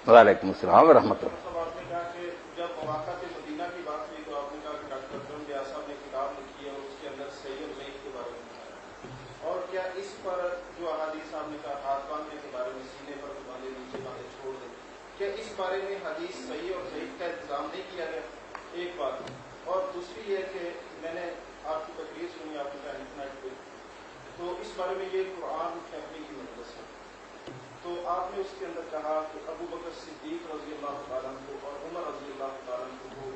وعلیکم السلام ورحمۃ اللہ۔ آپ نے کہا کہ جب مواقع مدینہ کی بات ہوئی تو آپ نے کہا کہ ڈاکٹر کرم بیاض صاحب نے کتاب لکھی ہے اور اس کے اندر صحیح اور ضعیف کے بارے میں بتایا، اور کیا اس پر جو احادیث آپ نے کہا ہاتھ باندھنے کے بارے میں سینے پر باندھے نیچے باندھے چھوڑ دیں، کیا اس بارے میں حدیث صحیح اور ضعیف کا انتظام نہیں کیا گیا؟ ایک بات، اور دوسری یہ کہ میں نے آپ کی تقریر سنی آپ نے کہا انٹرنیٹ پہ، تو اس بارے میں یہ قرآن پھینکنے کی مجلس ہے، تو آپ نے اس کے اندر کہا کہ ابو بکر صدیق رضی اللہ تعالیٰ عنہ اور عمر رضی اللہ تعالیٰ عنہ کو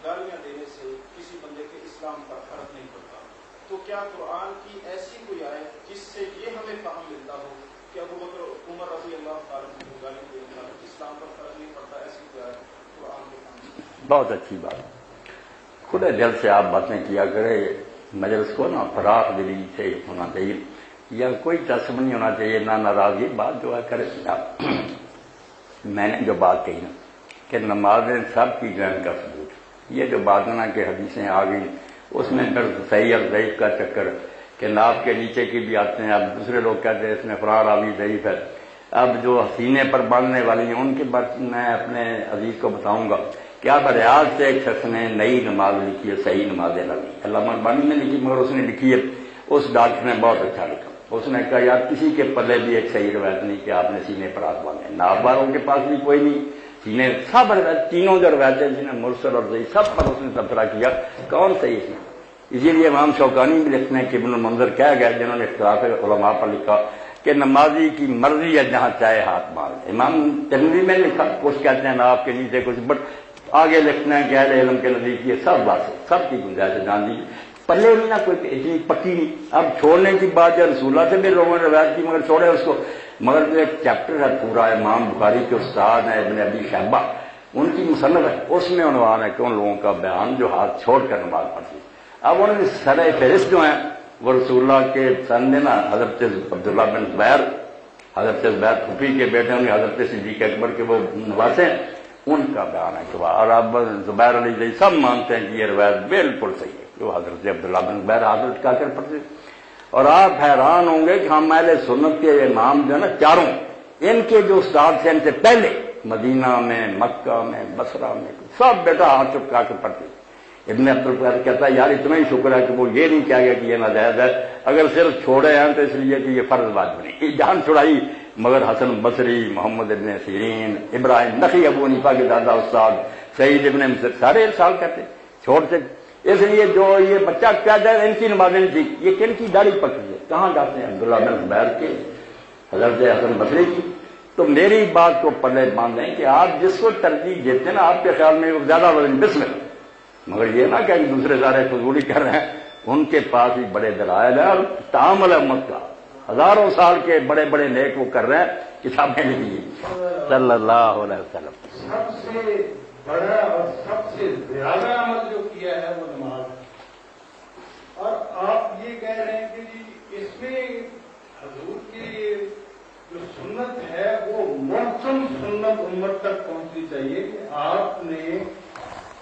گالیاں دینے سے کسی بندے کے اسلام پر فرق نہیں پڑتا، تو کیا قرآن کی ایسی کوئی آیت جس سے یہ ہمیں فہم ملتا ہو کہ ابو بکر عمر رضی اللہ تعالیٰ عنہ کو گالیاں دینے کا اسلام پر فرق نہیں پڑتا، ایسی کوئی آیت قرآن کے فہم؟ بہت اچھی بات، کھلے دل سے آپ باتیں کیا کرے، مجلس کو نا فراخ دلی سے ہونا چاہیے، یا کوئی تصب نہیں ہونا چاہیے، نہ ناراضگی، بات جو ہے کرے۔ میں نے جو بات کہی نا کہ نمازیں سب کی جان کا ثبوت، یہ جو بات نا کہ حدیثیں آ گئی اس میں پھر صحیح اور ضعیف کا چکر کہ ناف کے نیچے کی بھی آتے ہیں، اب دوسرے لوگ کہتے ہیں اس میں فلاں راوی ضعیف ہے۔ اب جو سینے پر باندھنے والی ہیں ان کی بات میں اپنے عزیز کو بتاؤں گا کہ اب ریاض سے ایک شخص نے نئی نماز لکھی ہے، صحیح نماز لگی، علامہ البانی نے لکھی، مگر اس نے لکھی ہے، اس ڈاکٹر نے بہت اچھا لکھا، اس نے کہا یار کسی کے پلے بھی ایک صحیح روایت نہیں کہ آپ نے سینے پر ہاتھ باندھے، ناف والوں کے پاس بھی کوئی نہیں، سینے سب روایت، تینوں جو روایتیں جنہیں مرسل اور ضعیف سب پر اس نے تبصرہ کیا، کون صحیح تھی؟ اسی لیے امام شوکانی بھی لکھتے ہیں کہ ابن المنذر کہہ گئے جنہوں نے اختلاف علماء پر لکھا کہ نمازی کی مرضی ہے جہاں چاہے ہاتھ باندھ۔ امام ترمذی میں لکھا، کچھ کہتے ہیں ناف کے نیچے، کچھ بٹ آگے لکھنا ہے کہ اہل علم کے نزدیک یہ سب بات ہے، سب کی گنجائش ہے، جان دیجیے پلے نہیں نا کوئی اتنی پکی نہیں۔ اب چھوڑنے کی بات ہے، رسول اللہ سے بھی لوگوں نے روایت کی مگر چھوڑے اس کو، مگر جو ایک چیپٹر ہے پورا امام بخاری کے استاد ہیں ابن ابی شیبہ، ان کی مصنف ہے، اس میں عنوان ہے کہ ان لوگوں کا بیان جو ہاتھ چھوڑ کر نماز پڑھتی۔ اب انہوں نے سر فہرست جو ہیں وہ رسول اللہ کے سن میں نا حضرت عبداللہ بن زبیر، حضرت زبیر پھوپھی کے بیٹے ہوں گے، حضرت صدیق اکبر کے وہ نواسے ہیں، ان کا بیان ہے کہ اور اب زبیر علی جی سب مانتے ہیں کہ یہ روایت بالکل صحیح ہے، جو حضرت عبداللہ بن زبیر حضرت کا کر پڑتے، اور آپ حیران ہوں گے کہ ہم اہل سنت کے امام جو ہے نا چاروں، ان کے جو استاد تھے ان سے پہلے مدینہ میں، مکہ میں، بصرہ میں سب بیٹا ہاتھ چپکا کے پڑھتے۔ ابن عبدالقادر کہتا ہے یار اتنا ہی شکر ہے کہ وہ یہ نہیں کہا گیا کہ یہ ناجائز ہے، اگر صرف چھوڑے ہیں تو اس لیے کہ یہ فرض واجب نہیں، جان چھڑائی، مگر حسن بصری، محمد ابن سیرین، ابراہیم نخعی، ابو حنیفہ کے دادا استاد، سعید ابن مصر سارے ارسال کرتے چھوڑتے۔ اس لیے جو یہ بچہ کہتا ہے ان کی نمازیں نہیں تھی، یہ کن کی داڑھی پکڑی ہے، کہاں جاتے ہیں؟ عبداللہ بن زبیر کے، حضرت حسن بصری کی۔ تو میری بات کو پلے باندھیں کہ آپ جس کو ترجیح دیتے ہیں نا آپ کے خیال میں زیادہ وزن بسم اللہ، مگر یہ نہ کہ دوسرے سارے فضولی کر رہے ہیں، ان کے پاس بھی بڑے دلائل ہیں، اور تعامل امت کا ہزاروں سال کے بڑے بڑے نیک وہ کر رہے ہیں، کتابیں لکھی صلی اللہ علیہ وسلم۔ سب سے بڑا اور سب سے زیادہ عمل جو کیا ہے وہ نماز ہے، اور آپ یہ کہہ رہے ہیں کہ جی اس میں حضور کی جو سنت ہے وہ محکم سنت امت تک پہنچنی چاہیے کہ آپ نے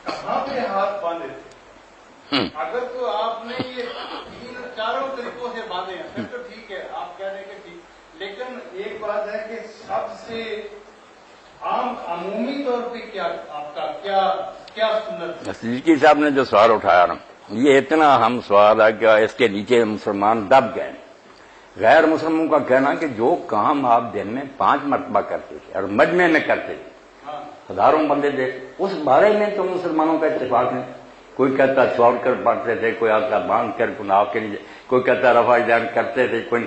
کہاں پہ ہاتھ باندھے تھے۔ اگر تو آپ نے یہ چاروں طریقوں سے باندھے ہیں پھر تو ٹھیک ہے، آپ کہہ رہے ہیں کہ ٹھیک، لیکن ایک بات ہے کہ سب سے عمومی طور پہ کیا آپ کا کیا سنت ہے؟ صدیقی صاحب نے جو سوال اٹھایا نا یہ اتنا اہم سوال ہے کہ اس کے نیچے مسلمان دب گئے۔ غیر مسلموں کا کہنا کہ جو کام آپ دن میں 5 مرتبہ کرتے تھے اور مجمع میں کرتے تھے، ہزاروں بندے تھے، اس بارے میں تو مسلمانوں کا اتفاق نہیں۔ کوئی کہتا چھوڑ کر پڑھتے تھے، کوئی آتا باندھ کر ناف کے نیچے، کوئی کہتا رفع دین کرتے تھے، کوئی۔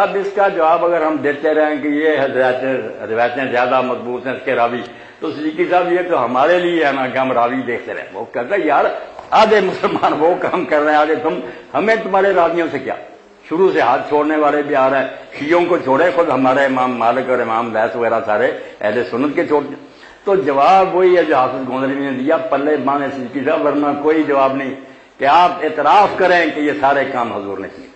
اب اس کا جواب اگر ہم دیتے رہیں کہ یہ روایتیں زیادہ مضبوط ہیں اس کے راوی، تو صدیقی صاحب یہ تو ہمارے لیے ہے نا کہ ہم راوی دیکھتے رہیں۔ وہ کہتا ہے یار آدھے مسلمان وہ کام کر رہے ہیں، آدھے تم، ہمیں تمہارے راویوں سے کیا؟ شروع سے ہاتھ چھوڑنے والے بھی آ رہے ہیں، شیعوں کو چھوڑے، خود ہمارے امام مالک اور امام لیث وغیرہ سارے اہل سنت کے چھوڑتے۔ تو جواب وہی ہے جو حافظ گوندری نے دیا، پلے باندھے صدیقی صاحب، ورنہ کوئی جواب نہیں کہ آپ اعتراف کریں کہ یہ سارے کام حضور نے کیے۔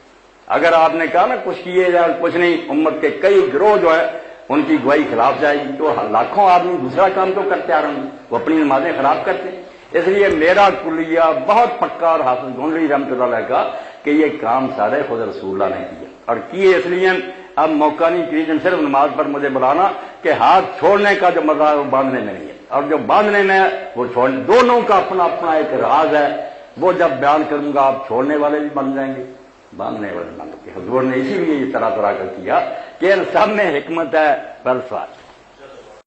اگر آپ نے کہا نا کچھ کیے یا کچھ نہیں، امت کے کئی گروہ جو ہے ان کی گواہی خلاف جائے گی، تو لاکھوں آدمی دوسرا کام تو کرتے آ رہے ہیں، وہ اپنی نمازیں خراب کرتے ہیں۔ اس لیے میرا کلیہ بہت پکا اور حافظ گوندری رحمۃ اللہ علیہ کا کہ یہ کام سارے خود رسول اللہ نے کیا، اور کیے اس لیے اب موقع نہیں کیجیے صرف نماز پر مجھے بلانا کہ ہاتھ چھوڑنے کا جو مزہ ہے وہ باندھنے میں نہیں ہے، اور جو باندھنے میں وہ چھوڑنے، دونوں کا اپنا اپنا ایک راز ہے، وہ جب بیان کروں گا آپ چھوڑنے والے بھی بن جائیں گے، باندھنے والے بن گے۔ حضور نے اسی لیے یہ طرح طرح کا کیا کہ ان سب میں حکمت ہے۔ فلسفہ